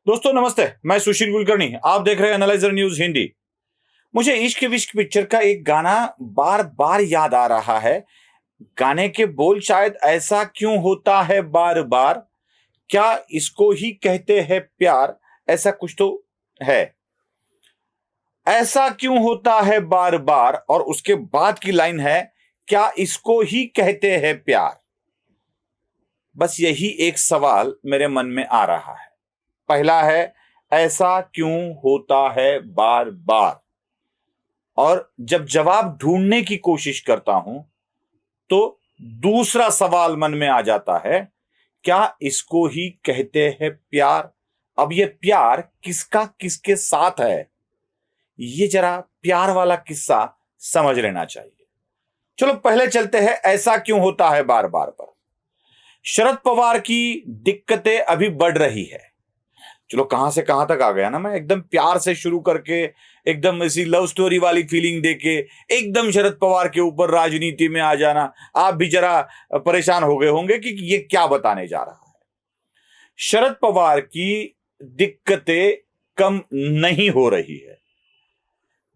दोस्तों नमस्ते, मैं सुशील कुलकर्णी। आप देख रहे हैं एनालाइजर न्यूज हिंदी। मुझे इश्क विश्क पिक्चर का एक गाना बार बार याद आ रहा है। गाने के बोल शायद ऐसा क्यों होता है बार बार, क्या इसको ही कहते हैं प्यार, ऐसा कुछ तो है। ऐसा क्यों होता है बार बार, और उसके बाद की लाइन है, क्या इसको ही कहते हैं प्यार। बस यही एक सवाल मेरे मन में आ रहा है। पहला है, ऐसा क्यों होता है बार बार, और जब जवाब ढूंढने की कोशिश करता हूं तो दूसरा सवाल मन में आ जाता है, क्या इसको ही कहते हैं प्यार। अब ये प्यार किसका किसके साथ है, ये जरा प्यार वाला किस्सा समझ लेना चाहिए। चलो पहले चलते हैं ऐसा क्यों होता है बार बार पर। शरद पवार की दिक्कतें अभी बढ़ रही है। चलो कहां से कहां तक आ गया ना, मैं एकदम प्यार से शुरू करके एकदम ऐसी लव स्टोरी वाली फीलिंग देके एकदम शरद पवार के ऊपर राजनीति में आ जाना। आप भी जरा परेशान हो गए होंगे कि ये क्या बताने जा रहा है। शरद पवार की दिक्कतें कम नहीं हो रही है।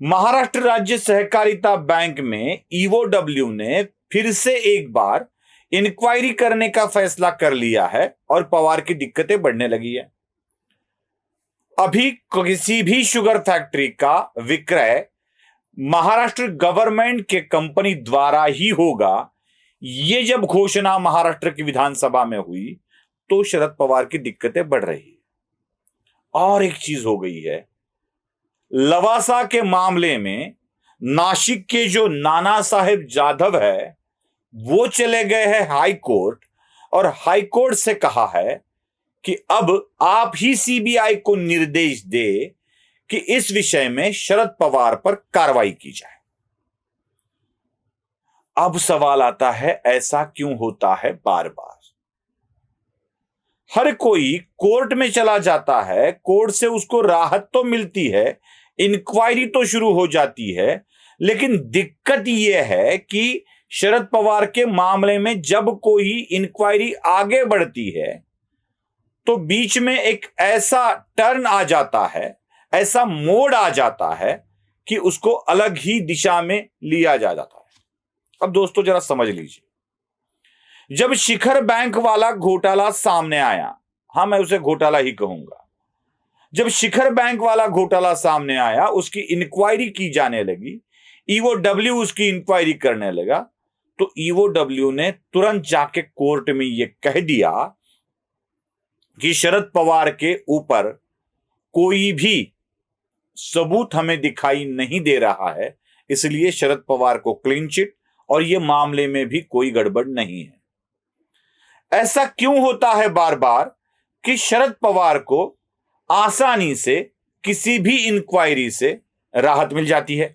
महाराष्ट्र राज्य सहकारिता बैंक में ईओडब्ल्यू ने फिर से एक बार इंक्वायरी करने का फैसला कर लिया है और पवार की दिक्कतें बढ़ने लगी है। अभी किसी भी शुगर फैक्ट्री का विक्रय महाराष्ट्र गवर्नमेंट के कंपनी द्वारा ही होगा, ये जब घोषणा महाराष्ट्र की विधानसभा में हुई तो शरद पवार की दिक्कतें बढ़ रही है। और एक चीज हो गई है, लवासा के मामले में नासिक के जो नाना साहेब जाधव है वो चले गए हैं हाई कोर्ट, और हाई कोर्ट से कहा है कि अब आप ही सीबीआई को निर्देश दे कि इस विषय में शरद पवार पर कार्रवाई की जाए। अब सवाल आता है, ऐसा क्यों होता है बार बार। हर कोई कोर्ट में चला जाता है, कोर्ट से उसको राहत तो मिलती है, इंक्वायरी तो शुरू हो जाती है, लेकिन दिक्कत यह है कि शरद पवार के मामले में जब कोई इंक्वायरी आगे बढ़ती है तो बीच में एक ऐसा टर्न आ जाता है, ऐसा मोड़ आ जाता है कि उसको अलग ही दिशा में लिया जा जाता है। अब दोस्तों जरा समझ लीजिए, जब शिखर बैंक वाला घोटाला सामने आया, हां मैं उसे घोटाला ही कहूंगा, जब शिखर बैंक वाला घोटाला सामने आया, उसकी इंक्वायरी की जाने लगी, ईओडब्ल्यू उसकी इंक्वायरी करने लगा, तो ईओडब्ल्यू ने तुरंत जाके कोर्ट में यह कह दिया कि शरद पवार के ऊपर कोई भी सबूत हमें दिखाई नहीं दे रहा है, इसलिए शरद पवार को क्लीन चिट, और यह मामले में भी कोई गड़बड़ नहीं है। ऐसा क्यों होता है बार बार कि शरद पवार को आसानी से किसी भी इंक्वायरी से राहत मिल जाती है।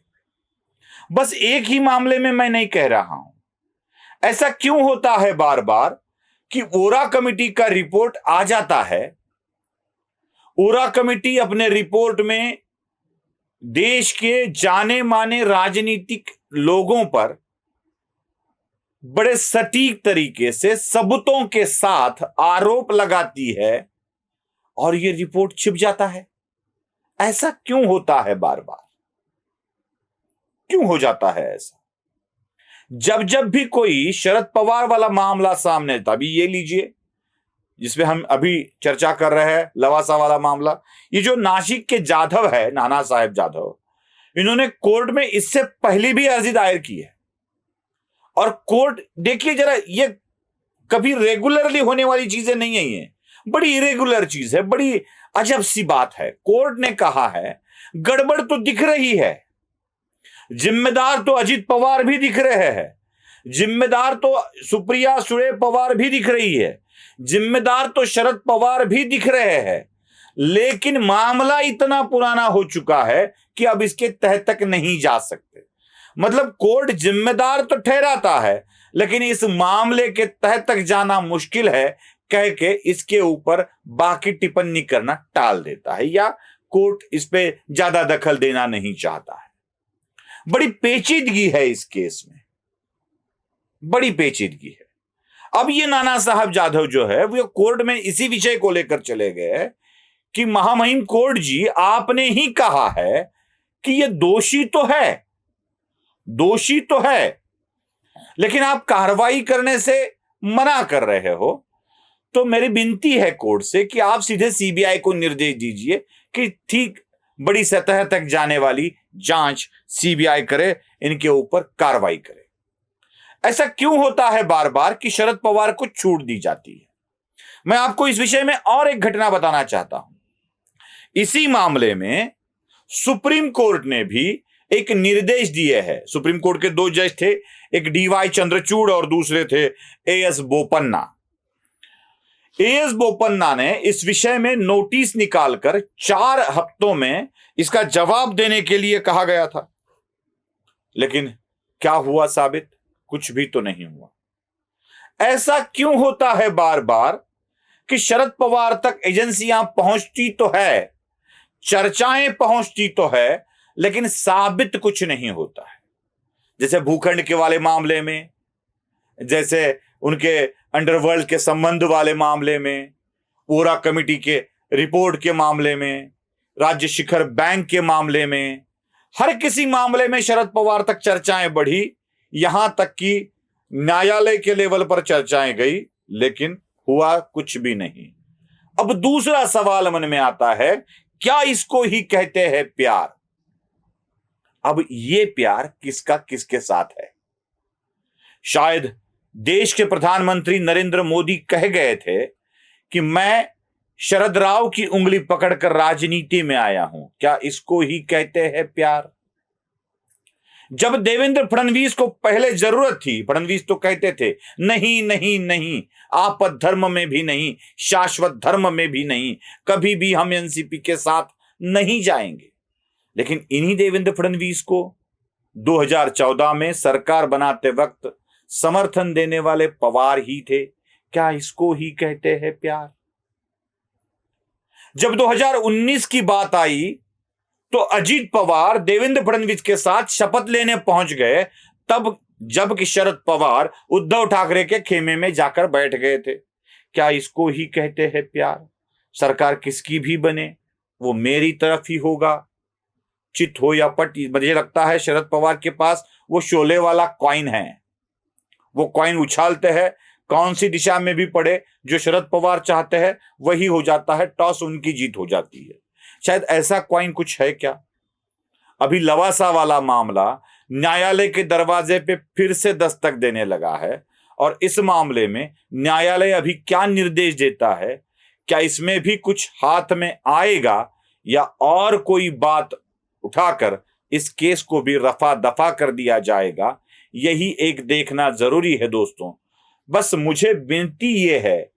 बस एक ही मामले में मैं नहीं कह रहा हूं। ऐसा क्यों होता है बार बार कि ओरा कमेटी का रिपोर्ट आ जाता है, ओरा कमेटी अपने रिपोर्ट में देश के जाने माने राजनीतिक लोगों पर बड़े सटीक तरीके से सबूतों के साथ आरोप लगाती है और यह रिपोर्ट छिप जाता है। ऐसा क्यों होता है बार बार, क्यों हो जाता है ऐसा। जब जब भी कोई शरद पवार वाला मामला सामने, तभी ये लीजिए जिसमें हम अभी चर्चा कर रहे हैं, लवासा वाला मामला, ये जो नासिक के जाधव है, नाना साहेब जाधव, इन्होंने कोर्ट में इससे पहले भी अर्जी दायर की है। और कोर्ट देखिए जरा, ये कभी रेगुलरली होने वाली चीजें नहीं है, ये बड़ी इरेगुलर चीज है, बड़ी अजब सी बात है। कोर्ट ने कहा है गड़बड़ तो दिख रही है, जिम्मेदार तो अजित पवार भी दिख रहे हैं, जिम्मेदार तो सुप्रिया सुळे पवार भी दिख रही है, जिम्मेदार तो शरद पवार भी दिख रहे हैं, लेकिन मामला इतना पुराना हो चुका है कि अब इसके तह तक नहीं जा सकते। मतलब कोर्ट जिम्मेदार तो ठहराता है, लेकिन इस मामले के तह तक जाना मुश्किल है कह के इसके ऊपर बाकी टिप्पणी करना टाल देता है, या कोर्ट इस पे ज्यादा दखल देना नहीं चाहता है। बड़ी पेचीदगी है इस केस में, बड़ी पेचीदगी है। अब ये नाना साहब जाधव जो है वो कोर्ट में इसी विषय को लेकर चले गए कि महामहिम कोर्ट जी, आपने ही कहा है कि यह दोषी तो है, लेकिन आप कार्रवाई करने से मना कर रहे हो। तो मेरी विनती है कोर्ट से कि आप सीधे सीबीआई को निर्देश दीजिए कि ठीक बड़ी सतह तक जाने वाली जांच सीबीआई करे, इनके ऊपर कार्रवाई करे। ऐसा क्यों होता है बार बार कि शरद पवार को छूट दी जाती है? मैं आपको इस विषय में और एक घटना बताना चाहता हूं। इसी मामले में सुप्रीम कोर्ट ने भी एक निर्देश दिए है। सुप्रीम कोर्ट के 2 जज थे, एक डीवाई चंद्रचूड़ और दूसरे थे एएस बोपन्ना। एएस बोपन्ना ने इस विषय में नोटिस निकालकर 4 हफ्तों में इसका जवाब देने के लिए कहा गया था, लेकिन क्या हुआ साबित? कुछ भी तो नहीं हुआ। ऐसा क्यों होता है बार बार कि शरद पवार तक एजेंसियां पहुंचती तो है, चर्चाएं पहुंचती तो है, लेकिन साबित कुछ नहीं होता है। जैसे भूखंड के वाले मामले में, जैसे उनके अंडरवर्ल्ड के संबंध वाले मामले में, ओरा कमेटी के रिपोर्ट के मामले में, राज्य शिखर बैंक के मामले में, हर किसी मामले में शरद पवार तक चर्चाएं बढ़ी, यहां तक कि न्यायालय के लेवल पर चर्चाएं गई, लेकिन हुआ कुछ भी नहीं। अब दूसरा सवाल मन में आता है, क्या इसको ही कहते हैं प्यार? अब ये प्यार किसका किसके साथ है? शायद देश के प्रधानमंत्री नरेंद्र मोदी कह गए थे कि मैं शरद राव की उंगली पकड़कर राजनीति में आया हूं। क्या इसको ही कहते हैं प्यार? जब देवेंद्र फडणवीस को पहले जरूरत थी, फडणवीस तो कहते थे नहीं नहीं नहीं, आपद धर्म में भी नहीं, शाश्वत धर्म में भी नहीं, कभी भी हम एनसीपी के साथ नहीं जाएंगे। लेकिन इन्हीं देवेंद्र फडणवीस को 2014 में सरकार बनाते वक्त समर्थन देने वाले पवार ही थे। क्या इसको ही कहते हैं प्यार? जब 2019 की बात आई तो अजीत पवार देवेंद्र फडणवीस के साथ शपथ लेने पहुंच गए, तब जबकि शरद पवार उद्धव ठाकरे के खेमे में जाकर बैठ गए थे। क्या इसको ही कहते हैं प्यार? सरकार किसकी भी बने, वो मेरी तरफ ही होगा, चित हो या पट। मुझे लगता है शरद पवार के पास वो शोले वाला कॉइन है, वो कॉइन उछालते हैं, कौन सी दिशा में भी पड़े, जो शरद पवार चाहते हैं वही हो जाता है, टॉस उनकी जीत हो जाती है। शायद ऐसा कॉइन कुछ है क्या? अभी लवासा वाला मामला न्यायालय के दरवाजे पे फिर से दस्तक देने लगा है, और इस मामले में न्यायालय अभी क्या निर्देश देता है, क्या इसमें भी कुछ हाथ में आएगा या और कोई बात उठाकर इस केस को भी रफा दफा कर दिया जाएगा, यही एक देखना जरूरी है दोस्तों। बस मुझे विनती यह है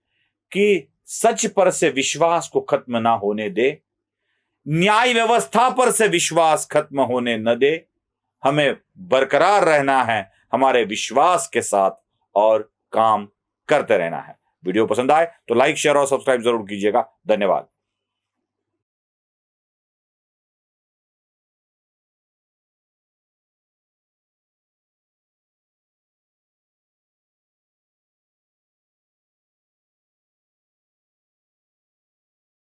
कि सच पर से विश्वास को खत्म ना होने दे, न्याय व्यवस्था पर से विश्वास खत्म होने न दे। हमें बरकरार रहना है हमारे विश्वास के साथ और काम करते रहना है। वीडियो पसंद आए तो लाइक, शेयर और सब्सक्राइब जरूर कीजिएगा। धन्यवाद।